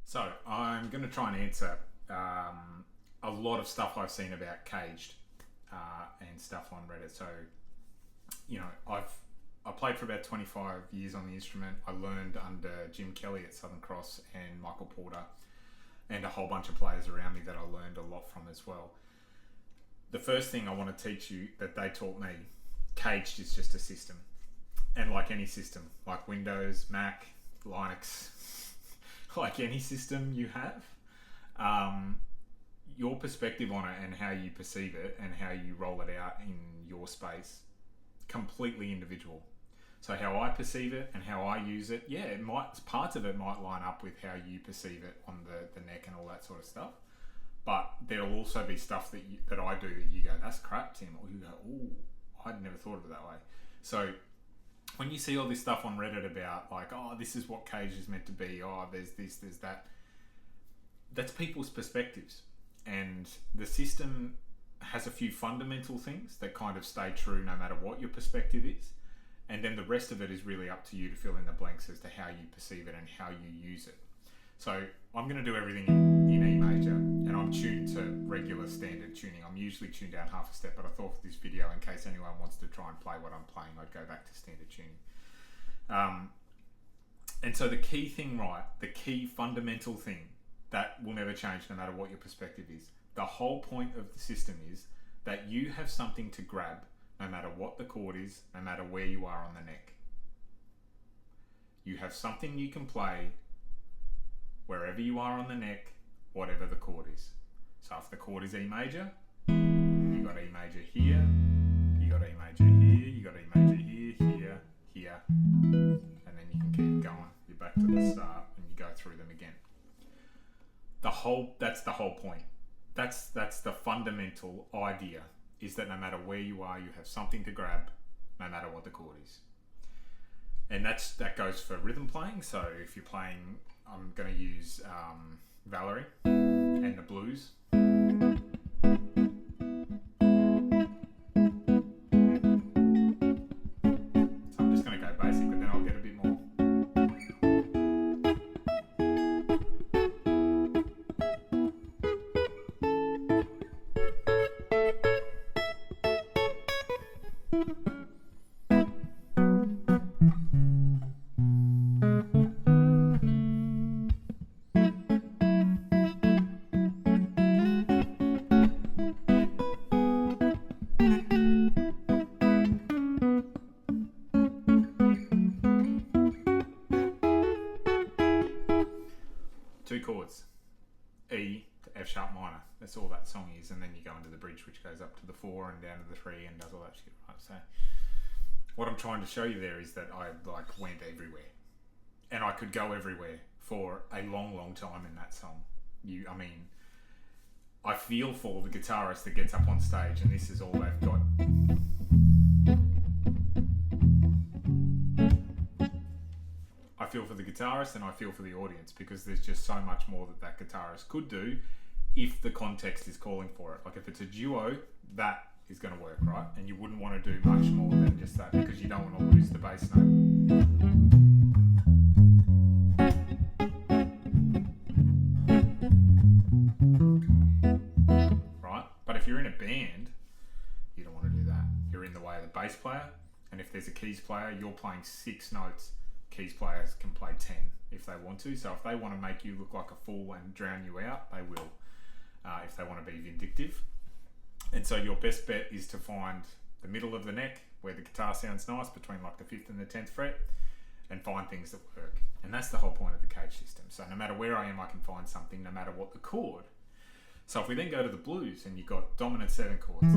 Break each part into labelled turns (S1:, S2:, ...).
S1: So I'm going to try and answer a lot of stuff I've seen about CAGED and stuff on Reddit. So, I played for about 25 years on the instrument. I learned under Jim Kelly at Southern Cross and Michael Porter and a whole bunch of players around me that I learned a lot from as well. The first thing I want to teach you that they taught me, CAGED is just a system. And like any system, like Windows, Mac, Linux, like any system you have, your perspective on it and how you perceive it and how you roll it out in your space, completely individual. So how I perceive it and how I use it, parts of it might line up with how you perceive it on the neck and all that sort of stuff. But there'll also be stuff that I do that you go, that's crap, Tim, or you go, oh, I'd never thought of it that way. So when you see all this stuff on Reddit about like, oh, this is what cage is meant to be, oh, there's this, there's that, that's people's perspectives. And the system has a few fundamental things that kind of stay true no matter what your perspective is. And then the rest of it is really up to you to fill in the blanks as to how you perceive it and how you use it. So I'm going to do everything in E major, and I'm tuned to regular standard tuning. I'm usually tuned down half a step, but I thought for this video, in case anyone wants to try and play what I'm playing, I'd go back to standard tuning. And so the key thing, right, the key fundamental thing that will never change no matter what your perspective is, the whole point of the system is that you have something to grab no matter what the chord is, no matter where you are on the neck. You have something you can play wherever you are on the neck, whatever the chord is. So if the chord is E major, you got E major here, you got E major here, you got E major here, here, here, and then you can keep going. You're back to the start and you go through them again. That's the whole point. That's the fundamental idea, is that no matter where you are, you have something to grab, no matter what the chord is. And that goes for rhythm playing. So if you're playing, I'm going to use Valerie and the blues. So I'm just going to go basic, but then I'll get a bit more. Two chords, E to F sharp minor. That's all that song is, and then you go into the bridge, which goes up to the 4 and down to the 3 and does all that shit. Right. So what I'm trying to show you there is that I went everywhere, and I could go everywhere for a long, long time in that song. I feel for the guitarist that gets up on stage and this is all they've got. I feel for the guitarist and I feel for the audience, because there's just so much more that guitarist could do if the context is calling for it. Like if it's a duo, that is going to work, right? And you wouldn't want to do much more than just that, because you don't want to lose the bass note. Right? But if you're in a band, you don't want to do that. You're in the way of the bass player, and if there's a keys player, you're playing 6 notes. Keys players can play 10 if they want to. So if they want to make you look like a fool and drown you out, they will, if they want to be vindictive. And so your best bet is to find the middle of the neck where the guitar sounds nice, between like the 5th and the 10th fret, and find things that work. And that's the whole point of the cage system. So no matter where I am, I can find something, no matter what the chord. So if we then go to the blues and you've got dominant 7 chords,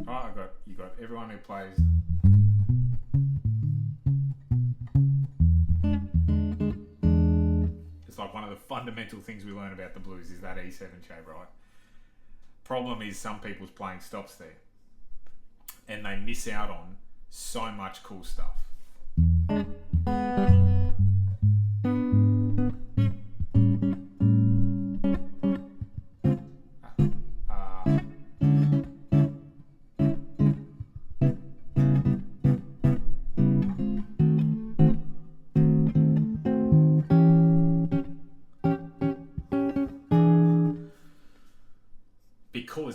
S1: right? You got everyone who plays. Like one of the fundamental things we learn about the blues is that E7 shape, right? Problem is some people's playing stops there and they miss out on so much cool stuff.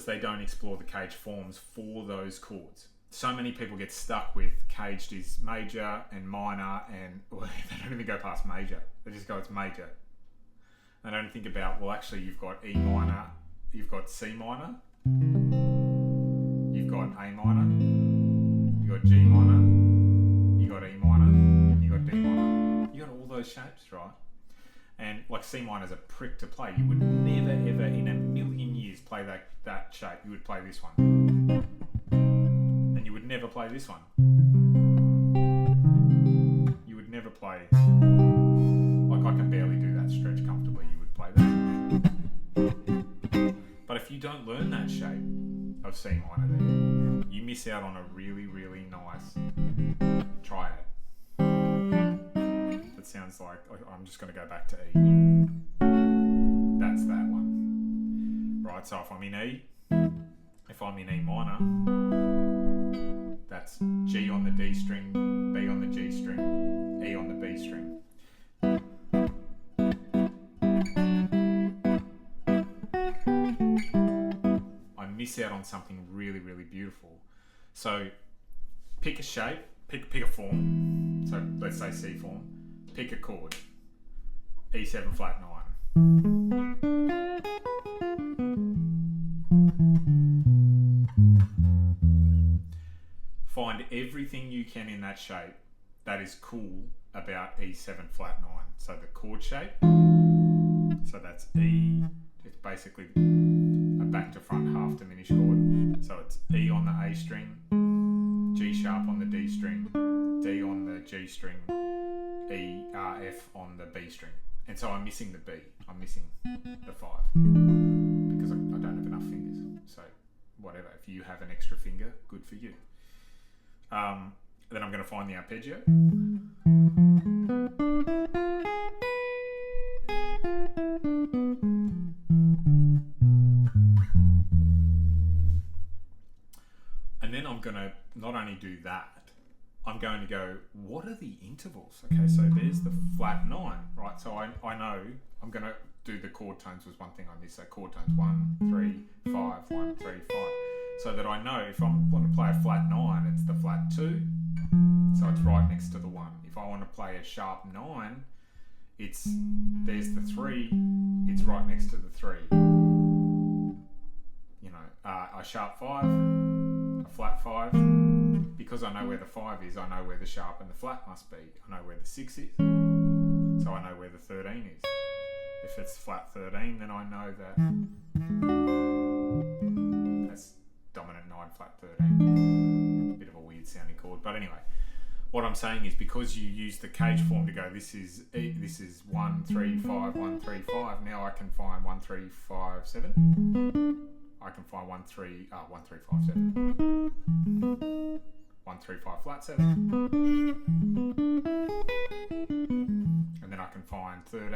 S1: because they don't explore the CAGED forms for those chords. So many people get stuck with CAGED is major and minor, and well, they don't even go past major. They just go, it's major. They don't think about, well, actually, you've got E minor, you've got C minor, you've got A minor, you've got G minor, you've got E minor, and you've got D minor. You've got all those shapes, right? And like C minor is a prick to play. You would never, ever in a million years play that shape. You would play this one. And you would never play this one. You would never play, like I can barely do that stretch comfortably. You would play that. But if you don't learn that shape of C minor there, you miss out on a really, really nice triad. It sounds like I'm just going to go back to E. That's that one. Right, so if I'm in E, if I'm in E minor, that's G on the D string, B on the G string, E on the B string. I miss out on something really, really beautiful. So pick a shape, pick a form. So let's say C form. Pick a chord, E7 flat 9. Find everything you can in that shape that is cool about E7 flat 9. So the chord shape, so that's E, it's basically a back to front half diminished chord. So it's E on the A string, G sharp on the D string, D on the G string, E, F on the B string. And so I'm missing the B. I'm missing the 5 because I don't have enough fingers. So whatever, if you have an extra finger, good for you. Then I'm going to find the arpeggio. And then I'm going to not only do that, I'm going to go, what are the intervals? Okay, so there's the flat 9, right? So I know I'm going to do the chord tones was one thing I missed. So chord tones 1, 3, 5, 1, 3, 5. So that I know if I want to play a flat 9, it's the flat 2. So it's right next to the 1. If I want to play a sharp 9, there's the 3, it's right next to the 3. You know, a sharp 5, a flat 5. Because I know where the 5 is, I know where the sharp and the flat must be. I know where the 6 is, so I know where the 13 is. If it's flat 13, then I know that that's dominant 9 flat 13. Bit of a weird sounding chord, but anyway, what I'm saying is because you use the CAGED form to go, this is 1 3 5 1 3 5. Now I can find 1 3 5 7. I can find 1 3 5 7. 1 3 5 flat 7, and then I can find 13,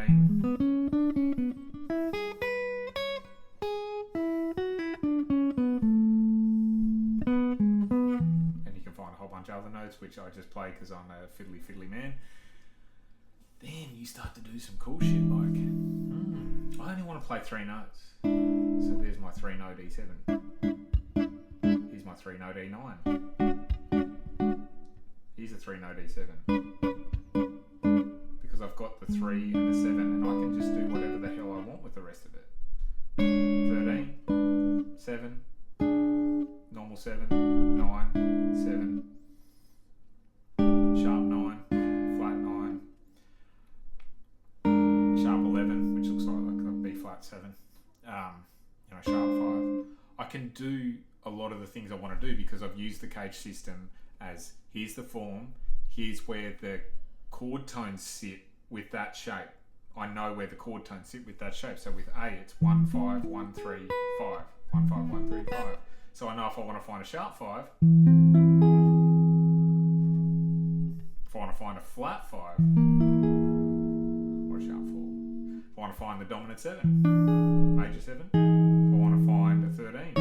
S1: and you can find a whole bunch of other notes which I just play because I'm a fiddly man. Then you start to do some cool shit like I only want to play 3 notes, so there's my 3 note E7, here's my 3 note E9, here's a 3 note E7, because I've got the 3 and the 7 and I can just do whatever the hell I want with the rest of it. 13, 7, normal 7, 9, 7, sharp 9, flat 9, sharp 11, which looks like a B flat 7, sharp 5. I can do a lot of the things I want to do because I've used the CAGED system as here's the form, here's where the chord tones sit with that shape. I know where the chord tones sit with that shape. So with A, it's 1 5 1 3 5, 1 5 1 3 5. So I know if I want to find a sharp 5, if I want to find a flat 5 or a sharp 4, if I want to find the dominant 7, major 7, if I want to find a 13,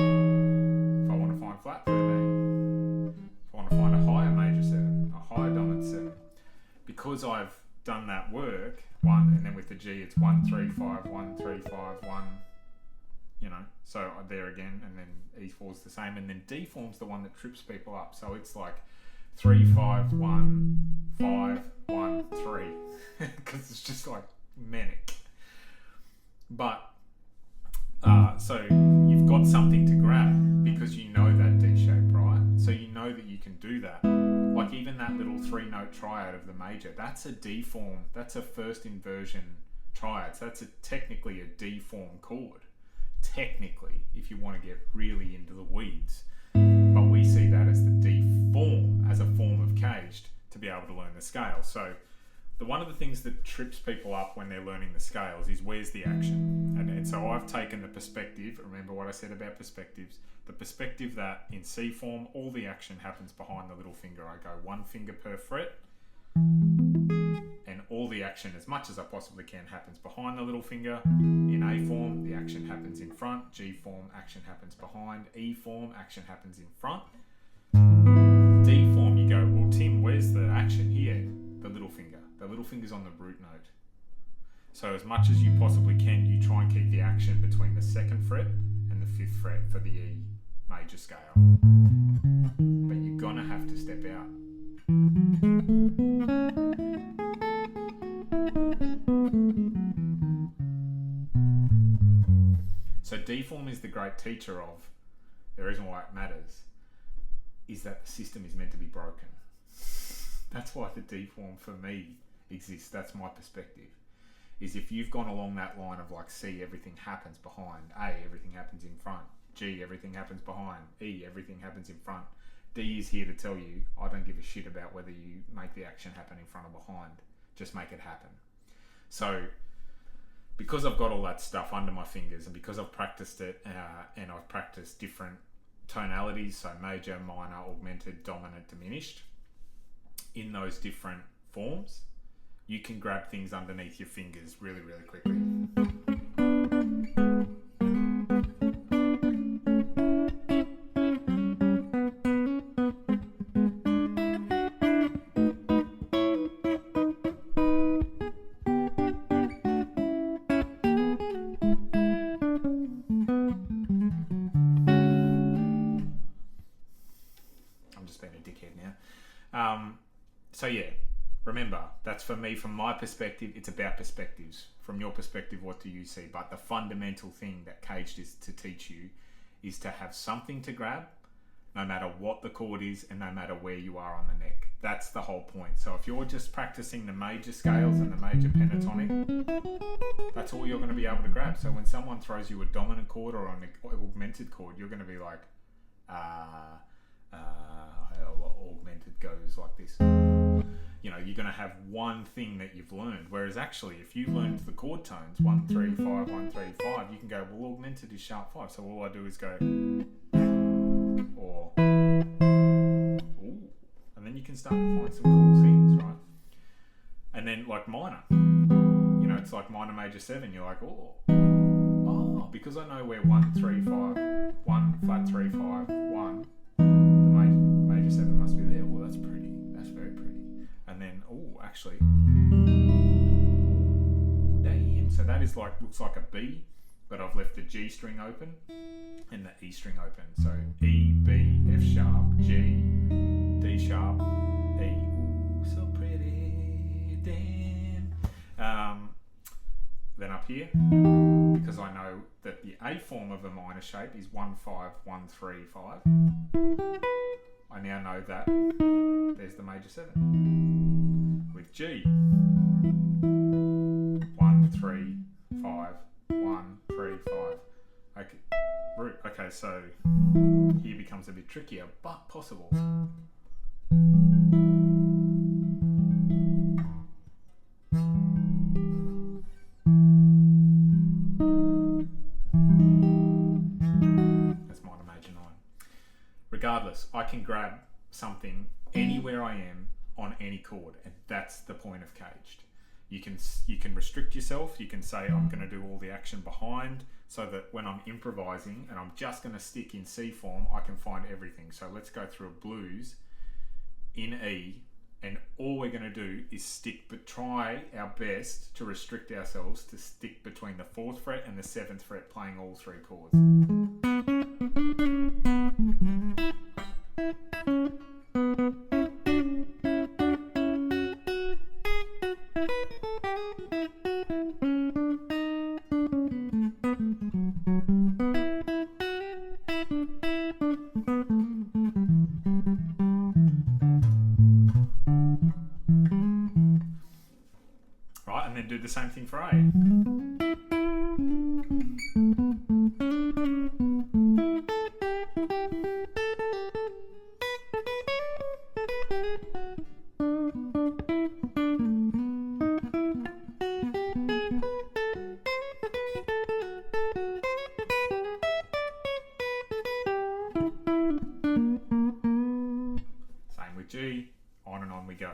S1: if I want to find flat 13, if I want to find a higher major 7, a higher dominant 7, because I've done that work, 1, and then with the G it's 1 3 5 1 3 5 1 you know. So there again, and then E4's the same, and then D form's the one that trips people up. So it's like 3 5 1 5 1 3 because it's just like manic. But so you've got something to grab because you know that D shape, right? So you know that you can do that. Like even that little 3-note triad of the major, that's a D form. That's a first inversion triad. So that's technically a D form chord. Technically, if you want to get really into the weeds. But we see that as the D form, as a form of CAGED to be able to learn the scale. So one of the things that trips people up when they're learning the scales is where's the action? And so I've taken the perspective, remember what I said about perspectives, the perspective that in C form, all the action happens behind the little finger. I go 1 finger per fret, and all the action, as much as I possibly can, happens behind the little finger. In A form, the action happens in front. G form, action happens behind. E form, action happens in front. D form, you go, well, Tim, where's the action here? The little finger. The little finger's on the root note. So as much as you possibly can, you try and keep the action between the 2nd fret and the 5th fret for the E major scale. But you're gonna have to step out. So D form is the great teacher of, the reason why it matters is that the system is meant to be broken. That's why the D form for me exists. That's my perspective. Is if you've gone along that line of like C, everything happens behind. A, everything happens in front. G, everything happens behind. E, everything happens in front. D is here to tell you, I don't give a shit about whether you make the action happen in front or behind. Just make it happen. So because I've got all that stuff under my fingers and because I've practiced it and I've practiced different tonalities, so major, minor, augmented, dominant, diminished, in those different forms, you can grab things underneath your fingers really, really quickly. I'm just being a dickhead now. So yeah, remember, that's for me, from my perspective, it's about perspectives. From your perspective, what do you see? But the fundamental thing that CAGED is to teach you is to have something to grab, no matter what the chord is and no matter where you are on the neck. That's the whole point. So if you're just practicing the major scales and the major pentatonic, that's all you're going to be able to grab. So when someone throws you a dominant chord or an augmented chord, you're going to be like, augmented goes like this. You know, you're going to have one thing that you've learned. Whereas actually, if you learned the chord tones, 1 3 5 1 3 5, you can go, well, augmented is sharp 5. So all I do is go, or, ooh, and then you can start to find some cool things, right? And then like minor, you know, it's like minor major 7. You're like, oh, because I know where 1 3 5 1 flat 3 5 1. Major 7 must be there. Well, that's pretty. That's very pretty. And then, actually, damn. So that is like, looks like a B, but I've left the G string open and the E string open. So E, B, F sharp, G, D sharp, E. Ooh, so pretty. Damn. Then up here, because I know that the A form of a minor shape is 1 5 1 3 5. I now know that there's the major 7. With G, 1 3 5 1 3 5. Okay, root. Okay, so here becomes a bit trickier, but possible. That's minor major 9. Regardless, I can grab something anywhere I am on any chord, and that's the point of CAGED. You can restrict yourself. You can say, I'm going to do all the action behind, so that when I'm improvising and I'm just going to stick in C form, I can find everything. So let's go through a blues in E And all we're going to do is try our best to restrict ourselves to stick between the 4th fret and the 7th fret, playing all 3 chords. Right, and then do the same thing for A. Same with G, on and on we go.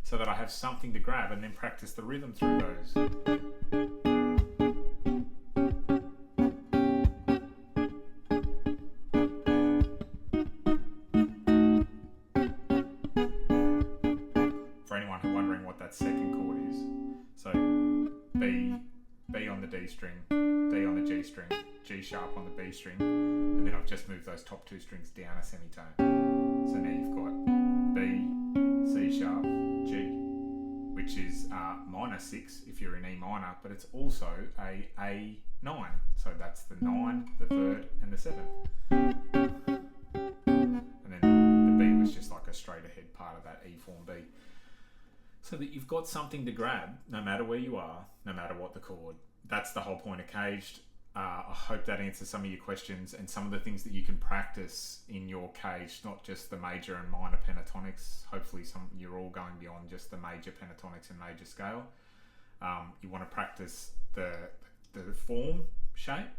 S1: So that I have something to grab and then practice the rhythm through those. For anyone who's wondering what that second chord is, so B on the D string, D on the G string, G sharp on the B string, and then I've just moved those top 2 strings down a semitone. So now you've got B, C sharp, G, which is minor 6 if you're in E minor, but it's also a A9. So that's the 9, the 3rd, and the 7th. And then the B was just like a straight ahead part of that E form B. So that you've got something to grab no matter where you are, no matter what the chord. That's the whole point of CAGED. I hope that answers some of your questions and some of the things that you can practice in your CAGED, not just the major and minor pentatonics. Hopefully you're all going beyond just the major pentatonics and major scale. You want to practice the form shape,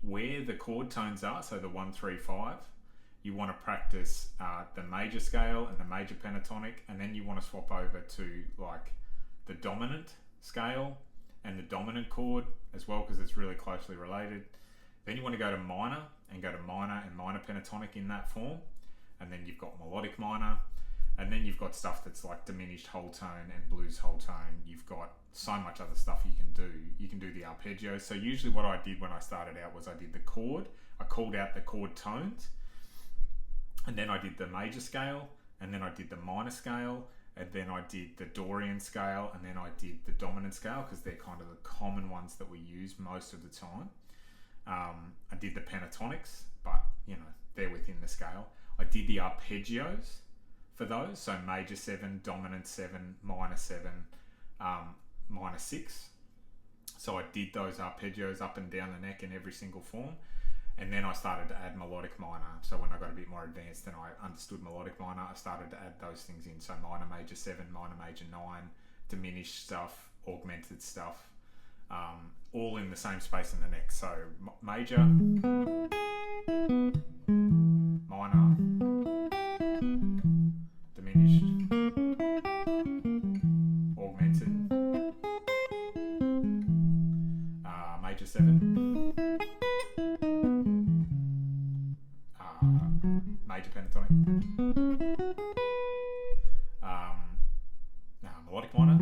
S1: where the chord tones are, so the 1, 3, 5. You want to practice the major scale and the major pentatonic, and then you want to swap over to like the dominant scale and the dominant chord as well, because it's really closely related. Then you want to go to minor and go to minor and minor pentatonic in that form, and then you've got melodic minor, and then you've got stuff that's like diminished whole tone and blues whole tone. You've got so much other stuff you can do. You can do the arpeggio. So usually what I did when I started out was I did the chord, I called out the chord tones, and then I did the major scale, and then I did the minor scale, and then I did the Dorian scale, and then I did the dominant scale, because they're kind of the common ones that we use most of the time. I did the pentatonics, but you know, they're within the scale. I did the arpeggios for those, so major 7, dominant 7, minor 7, minor 6. So I did those arpeggios up and down the neck in every single form. And then I started to add melodic minor. So when I got a bit more advanced and I understood melodic minor, I started to add those things in. So minor major 7, minor major 9, diminished stuff, augmented stuff, all in the same space in the neck. So major, minor, diminished, augmented, major 7, major pentatonic, melodic minor,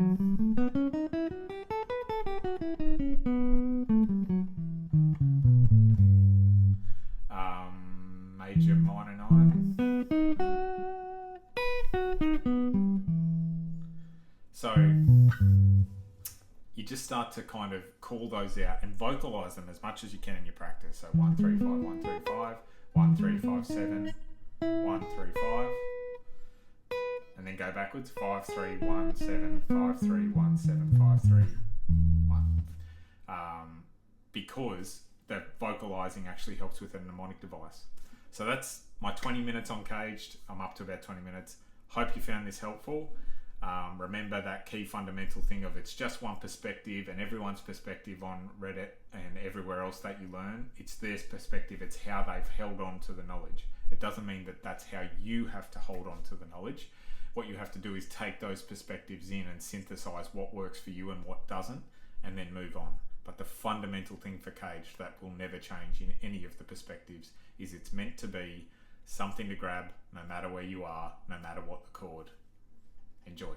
S1: major minor 9. So you just start to kind of call those out and vocalize them as much as you can in your practice. So 1, 3, 5, 1, 3, 5, 1, 3, 5, 7, 1, 3, 5, and then go backwards. 5, 3, 1, 7, 5, 3, 1, 7, 5, 3, 1. Because the vocalizing actually helps with a mnemonic device. So that's my 20 minutes on CAGED. I'm up to about 20 minutes. Hope you found this helpful. Remember that key fundamental thing of it's just one perspective, and everyone's perspective on Reddit and everywhere else that you learn, it's their perspective, it's how they've held on to the knowledge. It doesn't mean that that's how you have to hold on to the knowledge. What you have to do is take those perspectives in and synthesize what works for you and what doesn't, and then move on. But the fundamental thing for CAGED that will never change in any of the perspectives is it's meant to be something to grab no matter where you are, no matter what the chord. Enjoy.